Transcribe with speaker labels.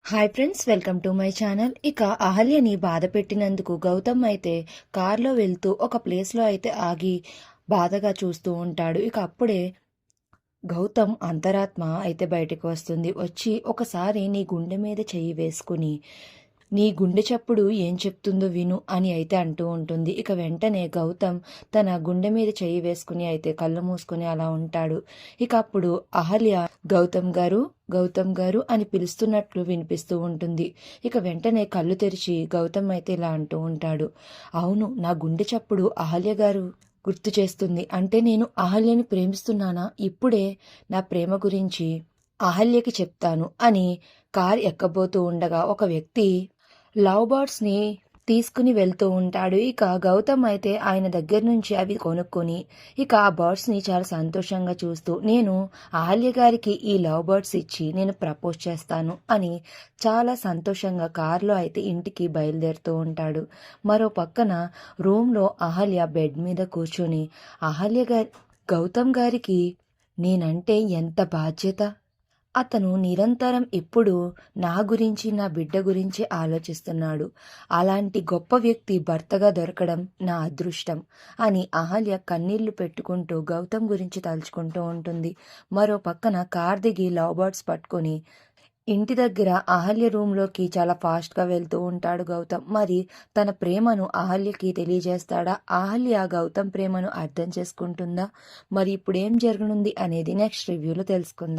Speaker 1: Hi friends, welcome to my channel. ఇక అహల్యని బాధ పెట్టినందుకు గౌతమ్ అయితే కార్లో వెళ్తూ ఒక ప్లేస్లో అయితే ఆగి బాధగా చూస్తూ ఉంటాడు. ఇక అప్పుడే గౌతమ్ అంతరాత్మ అయితే బయటకు వస్తుంది. వచ్చి ఒకసారి నీ గుండె మీద చెయ్యి వేసుకుని నీ గుండె చప్పుడు ఏం చెప్తుందో విను అని అయితే అంటూ ఉంటుంది. ఇక వెంటనే గౌతమ్ తన గుండె మీద చెయ్యి వేసుకుని అయితే కళ్ళు మూసుకుని అలా ఉంటాడు. ఇక అప్పుడు అహల్య గౌతమ్ గారు, గౌతమ్ గారు అని పిలుస్తున్నట్లు వినిపిస్తూ ఉంటుంది. ఇక వెంటనే కళ్ళు తెరిచి గౌతమ్ అయితే ఇలా అంటూ ఉంటాడు, అవును, నా గుండె చప్పుడు అహల్య గారు గుర్తు చేస్తుంది. అంటే నేను అహల్యని ప్రేమిస్తున్నానా? ఇప్పుడే నా ప్రేమ గురించి అహల్యకి చెప్తాను అని కార్ ఎక్కబోతూ ఉండగా ఒక వ్యక్తి లవ్ బర్డ్స్ని తీసుకుని వెళ్తూ ఉంటాడు. ఇక గౌతమ్ అయితే ఆయన దగ్గర నుంచి అవి కొనుక్కొని ఇక ఆ బర్డ్స్ని చాలా సంతోషంగా చూస్తూ నేను అహల్య గారికి ఈ లవ్ బర్డ్స్ ఇచ్చి నేను ప్రపోజ్ చేస్తాను అని చాలా సంతోషంగా కారులో అయితే ఇంటికి బయలుదేరుతూ ఉంటాడు. మరో పక్కన రూమ్లో అహల్య బెడ్ మీద కూర్చొని అహల్య గారి గౌతమ్ గారికి నేనంటే ఎంత బాధ్యత, అతను నిరంతరం ఎప్పుడూ నా గురించి, నా బిడ్డ గురించి ఆలోచిస్తున్నాడు. అలాంటి గొప్ప వ్యక్తి భర్తగా దొరకడం నా అదృష్టం అని అహల్య కన్నీళ్లు పెట్టుకుంటూ గౌతమ్ గురించి తలుచుకుంటూ ఉంటుంది. మరో పక్కన కార్ దిగి లవ్ బర్డ్స్ పట్టుకొని ఇంటి దగ్గర అహల్య రూమ్లోకి చాలా ఫాస్ట్గా వెళ్తూ ఉంటాడు గౌతమ్. మరి తన ప్రేమను అహల్యకి తెలియజేస్తాడా? అహల్య గౌతమ్ ప్రేమను అర్థం చేసుకుంటుందా? మరి ఇప్పుడు ఏం జరగనుంది అనేది నెక్స్ట్ రివ్యూలో తెలుసుకుందాం.